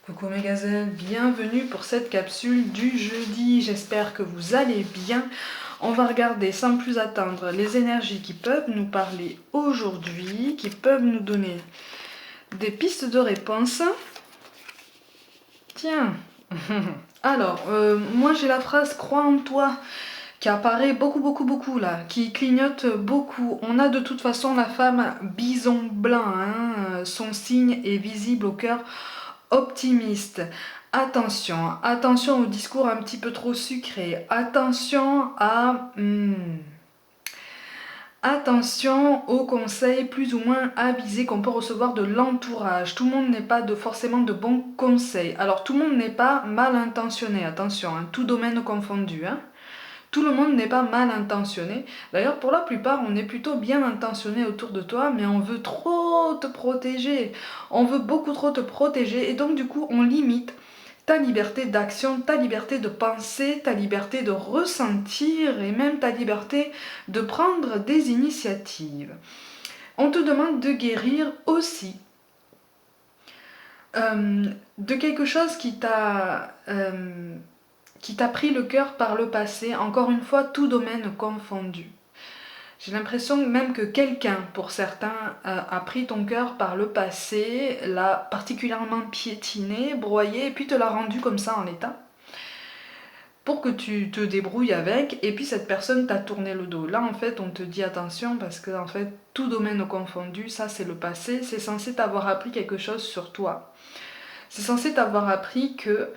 Coucou mes gazelles, bienvenue pour cette capsule du jeudi, j'espère que vous allez bien. On va regarder sans plus attendre les énergies qui peuvent nous parler aujourd'hui, qui peuvent nous donner des pistes de réponse. Tiens, alors, moi j'ai la phrase « crois en toi » qui apparaît beaucoup là, qui clignote beaucoup. On a de toute façon la femme bison blanc, hein, son signe est visible au cœur optimiste. Attention, attention au discours un petit peu trop sucré. Attention à... Attention aux conseils plus ou moins avisés qu'on peut recevoir de l'entourage. Tout le monde n'est pas forcément de bons conseils. Alors tout le monde n'est pas mal intentionné, attention, hein, tout domaine confondu. Hein. Tout le monde n'est pas mal intentionné. D'ailleurs, pour la plupart, on est plutôt bien intentionné autour de toi, mais on veut trop te protéger. On veut beaucoup trop te protéger, et donc du coup, on limite ta liberté d'action, ta liberté de penser, ta liberté de ressentir, et même ta liberté de prendre des initiatives. On te demande de guérir aussi de quelque chose qui t'a pris le cœur par le passé, encore une fois, tout domaine confondu. J'ai l'impression même que quelqu'un, pour certains, a pris ton cœur par le passé, l'a particulièrement piétiné, broyé, et puis te l'a rendu comme ça en l'état, pour que tu te débrouilles avec, et puis cette personne t'a tourné le dos. Là, en fait, on te dit attention, parce que, en fait, tout domaine confondu, ça c'est le passé, c'est censé t'avoir appris quelque chose sur toi. C'est censé t'avoir appris que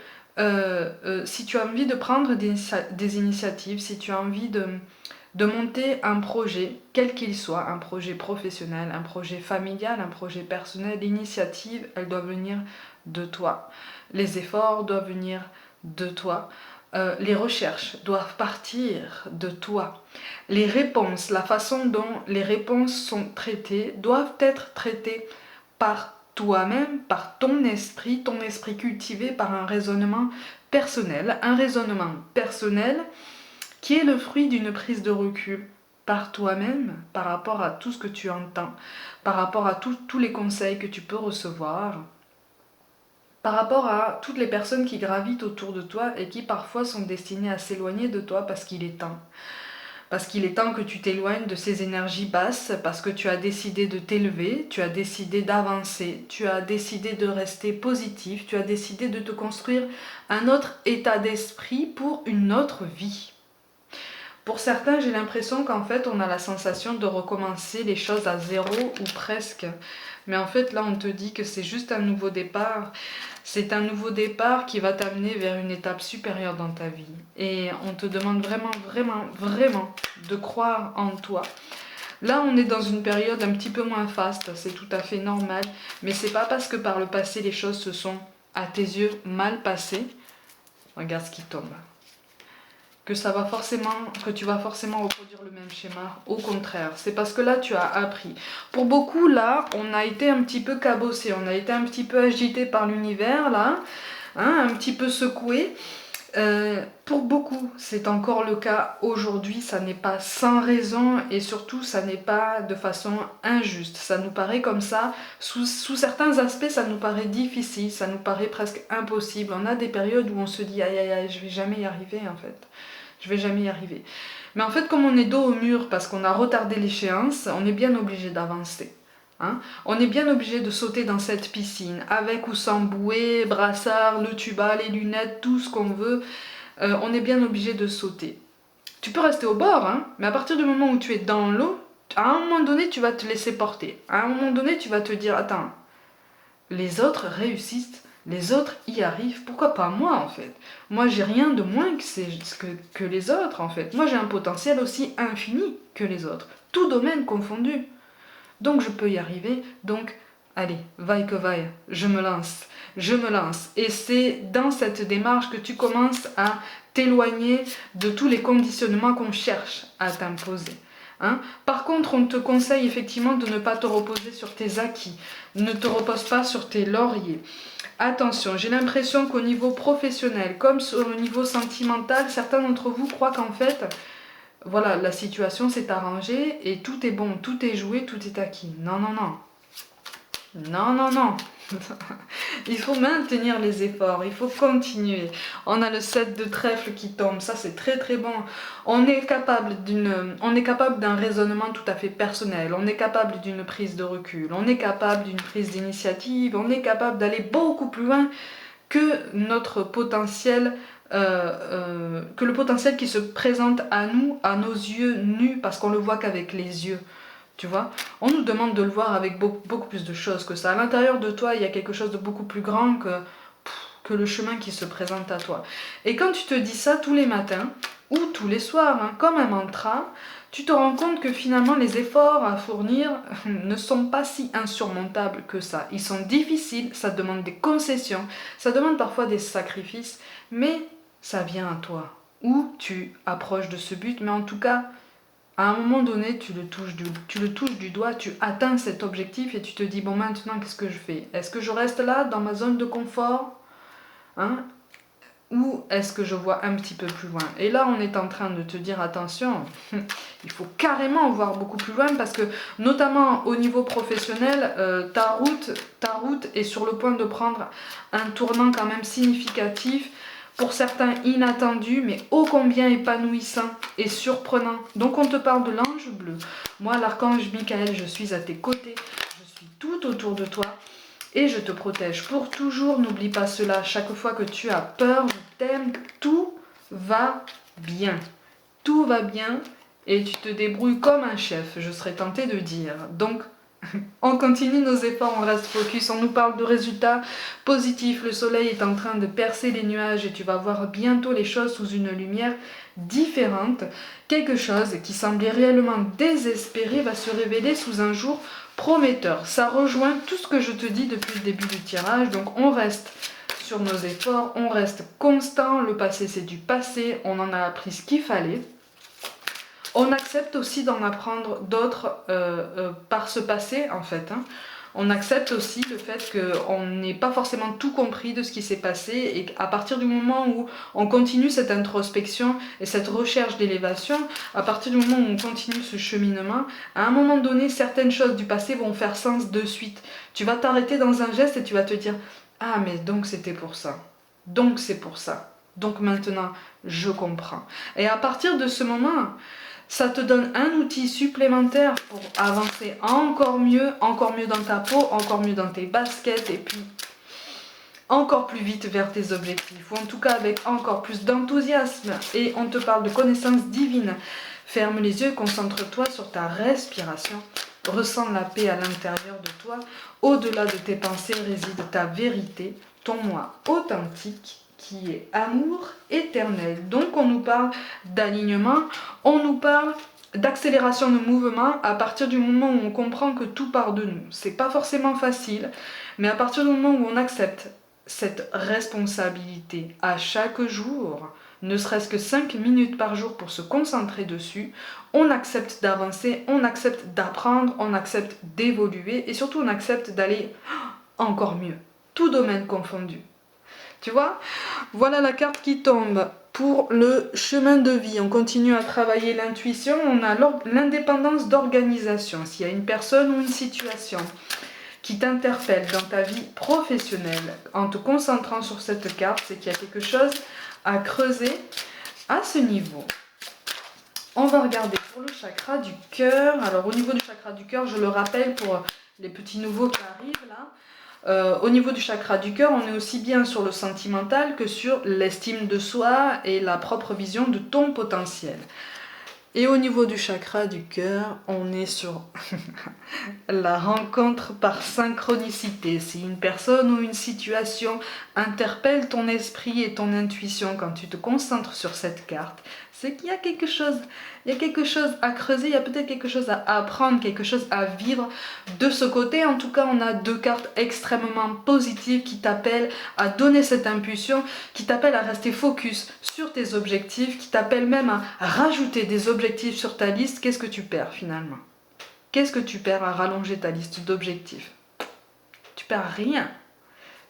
si tu as envie de prendre des initiatives, si tu as envie de monter un projet, quel qu'il soit, un projet professionnel, un projet familial, un projet personnel, l'initiative, elle doit venir de toi. Les efforts doivent venir de toi. Les recherches doivent partir de toi. Les réponses, la façon dont les réponses sont traitées, doivent être traitées par toi-même, par ton esprit cultivé par un raisonnement personnel qui est le fruit d'une prise de recul par toi-même, par rapport à tout ce que tu entends, par rapport à tous les conseils que tu peux recevoir, par rapport à toutes les personnes qui gravitent autour de toi et qui parfois sont destinées à s'éloigner de toi parce qu'il est temps. Parce qu'il est temps que tu t'éloignes de ces énergies basses, parce que tu as décidé de t'élever, tu as décidé d'avancer, tu as décidé de rester positif, tu as décidé de te construire un autre état d'esprit pour une autre vie. Pour certains, j'ai l'impression qu'en fait, on a la sensation de recommencer les choses à zéro ou presque. Mais en fait, là, on te dit que c'est juste un nouveau départ. C'est un nouveau départ qui va t'amener vers une étape supérieure dans ta vie. Et on te demande vraiment de croire en toi. Là, on est dans une période un petit peu moins faste, c'est tout à fait normal. Mais c'est pas parce que par le passé, les choses se sont, à tes yeux, mal passées. Regarde ce qui tombe. Que tu vas forcément reproduire le même schéma. Au contraire, c'est parce que là tu as appris. Pour beaucoup là, on a été un petit peu cabossé, on a été un petit peu agité par l'univers là, hein, un petit peu secoué. Pour beaucoup, c'est encore le cas aujourd'hui, ça n'est pas sans raison et surtout ça n'est pas de façon injuste. Ça nous paraît comme ça, sous certains aspects ça nous paraît difficile, ça nous paraît presque impossible. On a des périodes où on se dit aïe aïe aïe, je vais jamais y arriver en fait. Je vais jamais y arriver. Mais en fait, comme on est dos au mur parce qu'on a retardé l'échéance, on est bien obligé d'avancer. Hein, on est bien obligé de sauter dans cette piscine, avec ou sans bouée, brassard, le tuba, les lunettes, tout ce qu'on veut. On est bien obligé de sauter. Tu peux rester au bord, hein, mais à partir du moment où tu es dans l'eau, à un moment donné, tu vas te laisser porter. À un moment donné, tu vas te dire, attends, les autres réussissent, les autres y arrivent, pourquoi pas moi en fait? Moi j'ai rien de moins que les autres en fait. Moi j'ai un potentiel aussi infini que les autres, tout domaine confondu. Donc je peux y arriver, donc allez, vaille que vaille, je me lance. Et c'est dans cette démarche que tu commences à t'éloigner de tous les conditionnements qu'on cherche à t'imposer. Hein. Par contre, on te conseille effectivement de ne pas te reposer sur tes acquis. Ne te repose pas sur tes lauriers. Attention, j'ai l'impression qu'au niveau professionnel, comme sur le niveau sentimental, certains d'entre vous croient qu'en fait, voilà, la situation s'est arrangée et tout est bon, tout est joué, tout est acquis. Non, non, non. Non, non, non. Il faut maintenir les efforts, il faut continuer. On a le 7 de trèfle qui tombe, ça c'est très très bon. On est capable d'un raisonnement tout à fait personnel, on est capable d'une prise de recul, on est capable d'une prise d'initiative, on est capable d'aller beaucoup plus loin que notre potentiel, que le potentiel qui se présente à nous, à nos yeux nus, parce qu'on le voit qu'avec les yeux. Tu vois, on nous demande de le voir avec beaucoup plus de choses que ça. À l'intérieur de toi, il y a quelque chose de beaucoup plus grand que le chemin qui se présente à toi. Et quand tu te dis ça tous les matins, ou tous les soirs, hein, comme un mantra, tu te rends compte que finalement les efforts à fournir ne sont pas si insurmontables que ça. Ils sont difficiles, ça demande des concessions, ça demande parfois des sacrifices, mais ça vient à toi. Ou tu approches de ce but, mais en tout cas, à un moment donné, tu le touches du doigt, tu atteins cet objectif et tu te dis, bon maintenant, qu'est-ce que je fais? Est-ce que je reste là, dans ma zone de confort, hein, ou est-ce que je vois un petit peu plus loin? Et là, on est en train de te dire, attention, il faut carrément voir beaucoup plus loin parce que, notamment au niveau professionnel, ta route est sur le point de prendre un tournant quand même significatif, pour certains inattendu, mais ô combien épanouissant et surprenant. Donc on te parle de l'ange bleu. Moi, l'archange Michael, je suis à tes côtés, je suis tout autour de toi et je te protège pour toujours. N'oublie pas cela, chaque fois que tu as peur, je t'aime, tout va bien. Tout va bien et tu te débrouilles comme un chef, je serais tentée de dire. Donc, on continue nos efforts, on reste focus, on nous parle de résultats positifs. Le soleil est en train de percer les nuages et tu vas voir bientôt les choses sous une lumière différente. Quelque chose qui semblait réellement désespéré va se révéler sous un jour prometteur. Ça rejoint tout ce que je te dis depuis le début du tirage, donc on reste sur nos efforts, on reste constant. Le passé c'est du passé, on en a appris ce qu'il fallait. On accepte aussi d'en apprendre d'autres par ce passé en fait. Hein. On accepte aussi le fait qu'on n'ait pas forcément tout compris de ce qui s'est passé et qu'à partir du moment où on continue cette introspection et cette recherche d'élévation, à partir du moment où on continue ce cheminement, à un moment donné, certaines choses du passé vont faire sens de suite. Tu vas t'arrêter dans un geste et tu vas te dire « Ah mais donc c'était pour ça, donc c'est pour ça, donc maintenant je comprends ». Et à partir de ce moment, ça te donne un outil supplémentaire pour avancer encore mieux dans ta peau, encore mieux dans tes baskets et puis encore plus vite vers tes objectifs, ou en tout cas avec encore plus d'enthousiasme. Et on te parle de connaissances divines. Ferme les yeux, concentre-toi sur ta respiration. Ressens la paix à l'intérieur de toi. Au-delà de tes pensées réside ta vérité, ton moi authentique, qui est amour éternel. Donc on nous parle d'alignement, on nous parle d'accélération de mouvement à partir du moment où on comprend que tout part de nous. C'est pas forcément facile, mais à partir du moment où on accepte cette responsabilité à chaque jour, ne serait-ce que 5 minutes par jour pour se concentrer dessus, on accepte d'avancer, on accepte d'apprendre, on accepte d'évoluer et surtout on accepte d'aller encore mieux, tout domaine confondu. Tu vois, voilà la carte qui tombe pour le chemin de vie. On continue à travailler l'intuition, on a l'indépendance d'organisation. S'il y a une personne ou une situation qui t'interpelle dans ta vie professionnelle, en te concentrant sur cette carte, c'est qu'il y a quelque chose à creuser à ce niveau. On va regarder pour le chakra du cœur. Alors au niveau du chakra du cœur, je le rappelle pour les petits nouveaux qui arrivent là, au niveau du chakra du cœur, on est aussi bien sur le sentimental que sur l'estime de soi et la propre vision de ton potentiel. Et au niveau du chakra du cœur, on est sur la rencontre par synchronicité. Si une personne ou une situation interpelle ton esprit et ton intuition quand tu te concentres sur cette carte, c'est qu'il y a quelque chose. Il y a quelque chose à creuser, il y a peut-être quelque chose à apprendre, quelque chose à vivre. De ce côté, en tout cas, on a deux cartes extrêmement positives qui t'appellent à donner cette impulsion, qui t'appellent à rester focus sur tes objectifs, qui t'appellent même à rajouter des objectifs sur ta liste. Qu'est-ce que tu perds finalement? Qu'est-ce que tu perds à rallonger ta liste d'objectifs? Tu perds rien.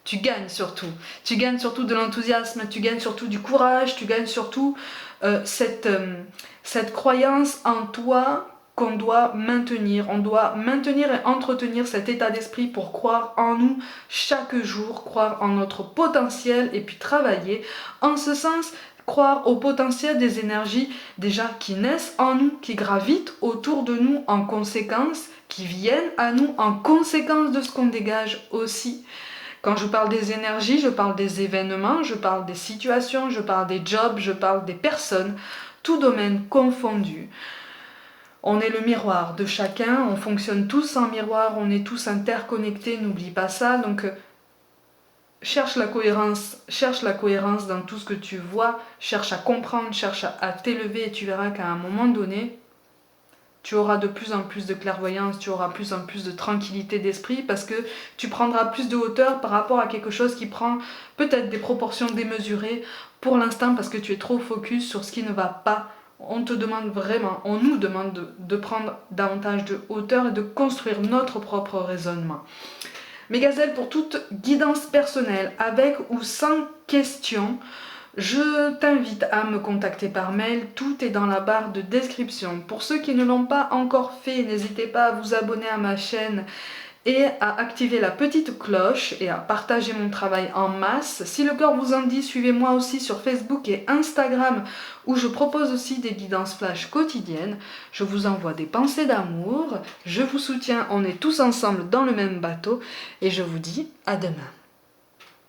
Tu gagnes surtout. Tu gagnes surtout de l'enthousiasme, tu gagnes surtout du courage, tu gagnes surtout cette croyance en toi qu'on doit maintenir. On doit maintenir et entretenir cet état d'esprit pour croire en nous chaque jour, croire en notre potentiel et puis travailler en ce sens, croire au potentiel des énergies déjà qui naissent en nous, qui gravitent autour de nous en conséquence, qui viennent à nous en conséquence de ce qu'on dégage aussi. Quand je parle des énergies, je parle des événements, je parle des situations, je parle des jobs, je parle des personnes, tout domaine confondu. On est le miroir de chacun, on fonctionne tous en miroir, on est tous interconnectés, n'oublie pas ça. Donc cherche la cohérence dans tout ce que tu vois, cherche à comprendre, cherche à t'élever et tu verras qu'à un moment donné, tu auras de plus en plus de clairvoyance, tu auras de plus en plus de tranquillité d'esprit parce que tu prendras plus de hauteur par rapport à quelque chose qui prend peut-être des proportions démesurées pour l'instant parce que tu es trop focus sur ce qui ne va pas. On te demande vraiment, on nous demande de prendre davantage de hauteur et de construire notre propre raisonnement. Mes gazelles, pour toute guidance personnelle, avec ou sans question, je t'invite à me contacter par mail, tout est dans la barre de description. Pour ceux qui ne l'ont pas encore fait, n'hésitez pas à vous abonner à ma chaîne et à activer la petite cloche et à partager mon travail en masse. Si le cœur vous en dit, suivez-moi aussi sur Facebook et Instagram où je propose aussi des guidances flash quotidiennes. Je vous envoie des pensées d'amour, je vous soutiens, on est tous ensemble dans le même bateau et je vous dis à demain.